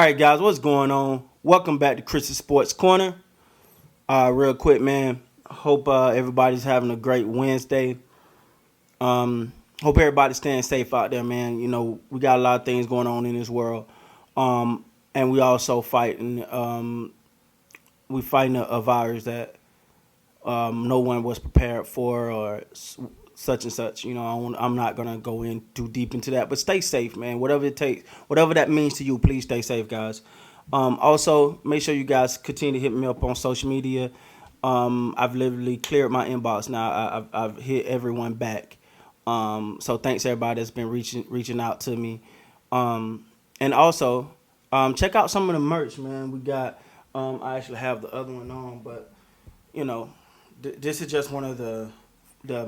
right, guys, what's going on? Welcome back to Chris's Sports Corner. Real quick, man. Hope everybody's having a great Wednesday. Hope everybody's staying safe out there, man. You know, we got a lot of things going on in this world, and we also fighting. We fighting a virus that no one was prepared for, or such and such. You know, I'm not gonna go in too deep into that, but stay safe, man. Whatever it takes, whatever that means to you, please stay safe, guys. Also, make sure you guys continue to hit me up on social media. I've literally cleared my inbox now. I've hit everyone back. So thanks everybody that's been reaching out to me. And also, check out some of the merch, man. We got. I actually have the other one on, but you know, this is just one of the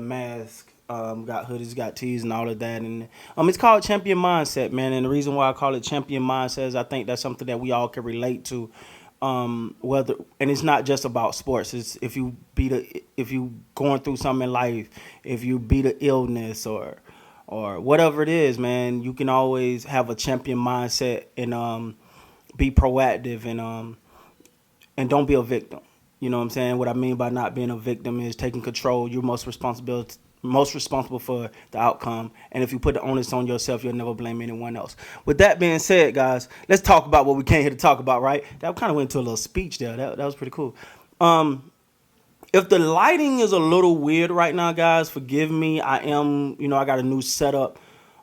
masks. Got hoodies, got tees, and all of that, and it's called Champion Mindset, man. And the reason why I call it Champion Mindset is I think that's something that we all can relate to. Whether and it's not just about sports. It's if you going through something in life, if you beat an illness or whatever it is, man, you can always have a champion mindset and be proactive and don't be a victim. You know what I'm saying? What I mean by not being a victim is taking control. You're most responsible for the outcome. And if you put the onus on yourself, you'll never blame anyone else. With that being said, guys, let's talk about what we came here to talk about, right? That kind of went into a little speech there. That was pretty cool. If the lighting is a little weird right now, guys, forgive me. I got a new setup.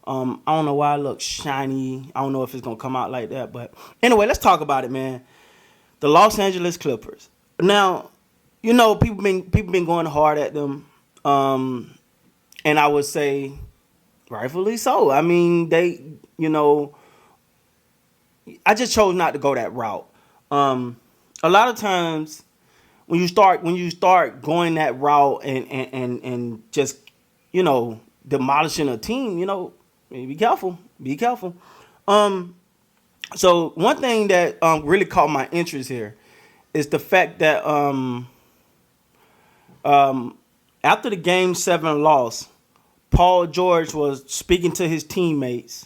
I don't know why it looks shiny. I don't know if it's going to come out like that. But anyway, let's talk about it, man. The Los Angeles Clippers. Now, you know, people been going hard at them. And I would say rightfully so. I mean, I just chose not to go that route. A lot of times when you start going that route and just, demolishing a team, be careful. Be careful. So one thing that really caught my interest here is the fact that after the Game 7 loss, Paul George was speaking to his teammates,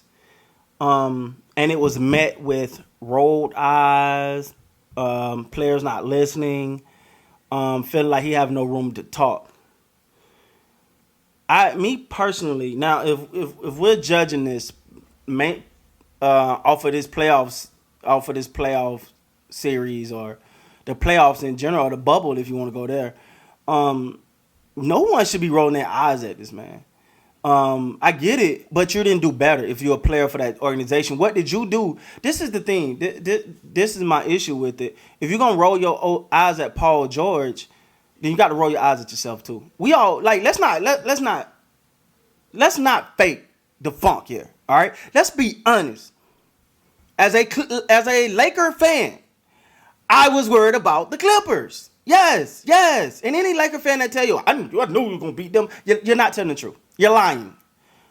and it was met with rolled eyes, players not listening, feeling like he have no room to talk. Me personally, now if we're judging this off of this playoff series or the playoffs in general, or the bubble, if you want to go there, no one should be rolling their eyes at this, man. I get it, but you didn't do better if you're a player for that organization. What did you do? This is the thing. This is my issue with it. If you're gonna roll your eyes at Paul George, then you got to roll your eyes at yourself too. We all let's not fake the funk here. All right, let's be honest. As a Laker fan, I was worried about the Clippers. Yes. And any Laker fan that tell you, I knew you were going to beat them, you're not telling the truth. You're lying.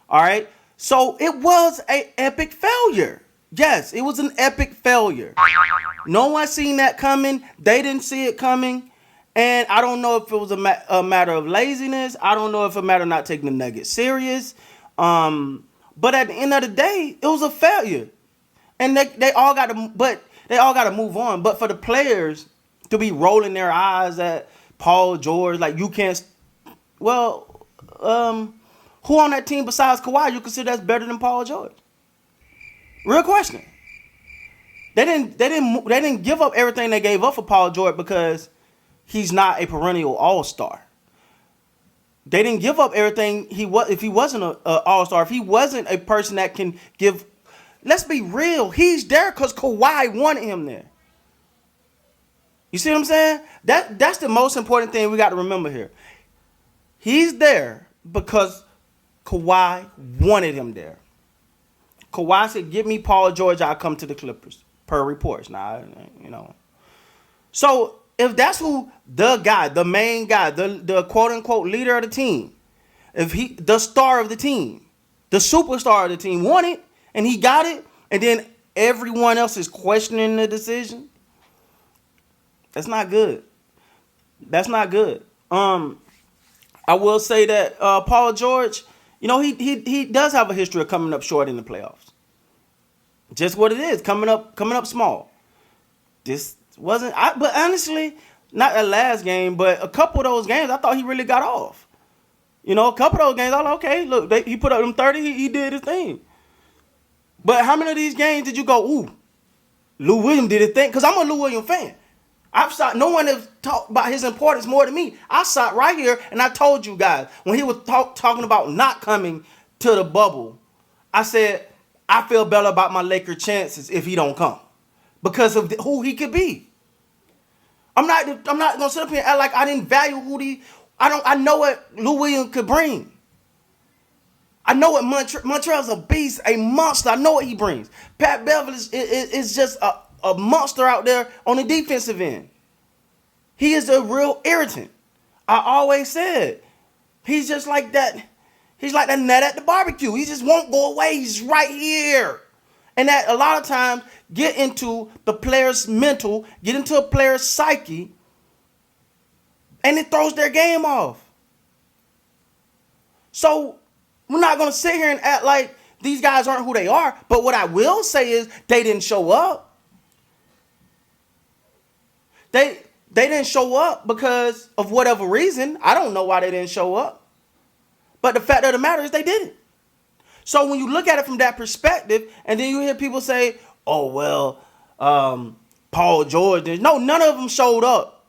All right? So it was an epic failure. Yes, it was an epic failure. No one seen that coming. They didn't see it coming. And I don't know if it was a matter of laziness. I don't know if it was a matter of not taking the Nuggets serious. But at the end of the day, it was a failure. And they all got to move on. But for the players to be rolling their eyes at Paul George, like you can't. Well, who on that team besides Kawhi you consider that's better than Paul George? Real question. They didn't give up everything they gave up for Paul George because he's not a perennial all-star. They didn't give up everything if he wasn't an all-star, if he wasn't a person that can give. Let's be real. He's there because Kawhi wanted him there. You see what I'm saying? That's the most important thing we got to remember here. He's there because Kawhi wanted him there. Kawhi said, "Give me Paul George, I'll come to the Clippers." Per reports. Now, So if that's who the guy, the main guy, the quote unquote leader of the team, the star of the team, the superstar of the team wanted, and he got it, and then everyone else is questioning the decision. That's not good. That's not good. I will say that Paul George, he does have a history of coming up short in the playoffs. Just what it is. Coming up small. This wasn't. But honestly, not that last game, but a couple of those games, I thought he really got off. You know, a couple of those games, I was like, okay, look, he put up them 30, he did his thing. But how many of these games did you go, ooh, Lou Williams did his thing? Because I'm a Lou Williams fan. No one has talked about his importance more than me. I sat right here and I told you guys, when he was talking about not coming to the bubble, I said, I feel better about my Laker chances if he don't come. Because of who he could be. I'm not gonna sit up here and act like I didn't value I know what Lou Williams could bring. I know what Montreal's a beast, a monster. I know what he brings. Pat Beverley is just a monster out there on the defensive end. He is a real irritant. I always said, he's just like that. He's like that nut at the barbecue. He just won't go away. He's right here. And that a lot of times get into the player's mental, get into a player's psyche, and it throws their game off. So we're not going to sit here and act like these guys aren't who they are. But what I will say is they didn't show up. They didn't show up because of whatever reason. I don't know why they didn't show up. But the fact of the matter is they didn't. So when you look at it from that perspective, and then you hear people say, oh, well, Paul George did. No, none of them showed up.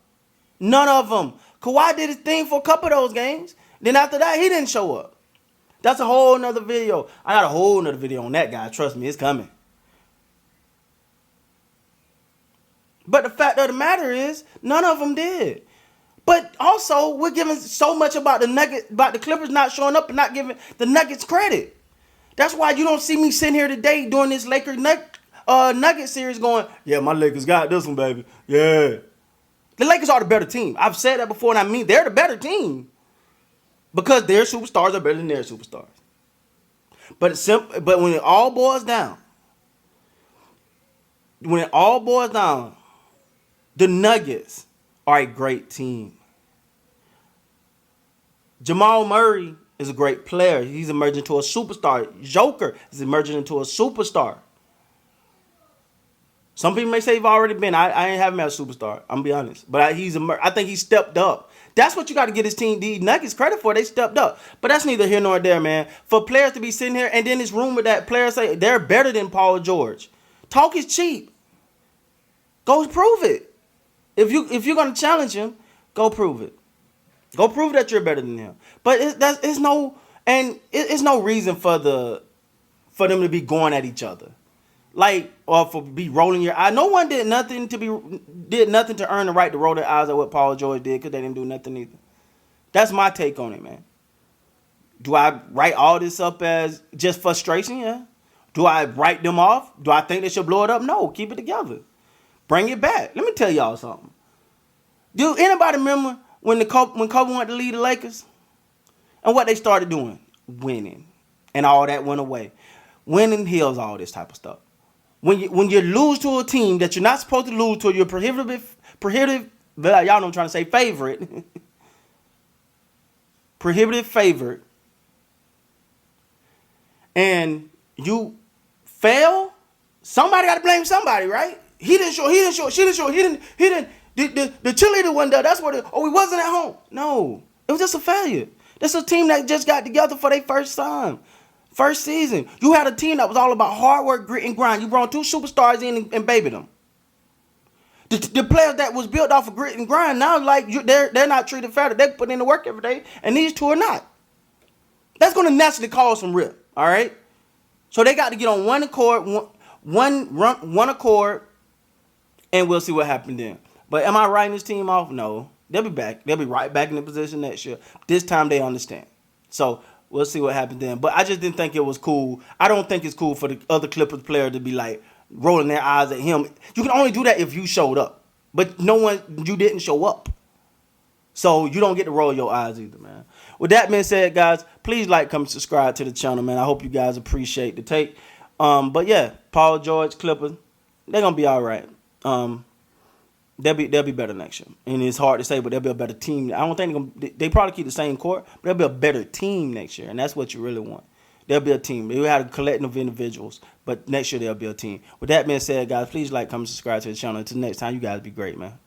None of them. Kawhi did his thing for a couple of those games. Then after that, he didn't show up. That's a whole nother video. I got a whole nother video on that guy. Trust me, it's coming. But the fact of the matter is, none of them did. But also, we're giving so much about the Clippers not showing up and not giving the Nuggets credit. That's why you don't see me sitting here today doing this Lakers Nugget series going, yeah, my Lakers got this one, baby. Yeah. The Lakers are the better team. I've said that before, and I mean they're the better team. Because their superstars are better than their superstars. But when it all boils down, the Nuggets are a great team. Jamal Murray is a great player. He's emerging into a superstar. Joker is emerging into a superstar. Some people may say he's already been. I ain't having him as a superstar. I'm gonna be honest. But I think he stepped up. That's what you got to get his team, the Nuggets, credit for. They stepped up. But that's neither here nor there, man. For players to be sitting here, and then it's rumored that players say they're better than Paul George. Talk is cheap. Go prove it. If you're gonna challenge him, go prove it. Go prove that you're better than him. But it's no reason for them to be going at each other. Like, or for be rolling your eye. No one did nothing to earn the right to roll their eyes at what Paul George did because they didn't do nothing either. That's my take on it, man. Do I write all this up as just frustration? Yeah. Do I write them off? Do I think they should blow it up? No. Keep it together. Bring it back. Let me tell y'all something. Do anybody remember when Kobe wanted to lead the Lakers? And what they started doing? Winning. And all that went away. Winning heals all this type of stuff. When you lose to a team that you're not supposed to lose to, you're prohibitive, y'all know I'm trying to say favorite. Prohibitive favorite. And you fail, somebody got to blame somebody, right? He didn't show, she didn't show, he didn't, the cheerleader wasn't there. That's what we wasn't at home. No, it was just a failure. This is a team that just got together for their first time. First season. You had a team that was all about hard work, grit, and grind. You brought two superstars in and babied them. The players that was built off of grit and grind, now they're not treated fair. They put in the work every day, and these two are not. That's going to naturally cause some rip, all right? So they got to get on one accord, one accord, and we'll see what happens then. But am I writing this team off? No. They'll be back. They'll be right back in the position next year. This time they understand. So we'll see what happens then. But I just didn't think it was cool. I don't think it's cool for the other Clippers player to be like rolling their eyes at him. You can only do that if you showed up. But you didn't show up. So you don't get to roll your eyes either, man. With that being said, guys, please like, comment, subscribe to the channel, man. I hope you guys appreciate the take. But yeah, Paul George, Clippers, they're going to be all right. They'll be better next year. And it's hard to say, but they'll be a better team. I don't think they probably keep the same court, but they'll be a better team next year. And that's what you really want. they'll be a team. We had a collective of individuals, but next year they'll be a team. With that being said, guys, please like, comment, subscribe to the channel. Until next time, you guys be great, man.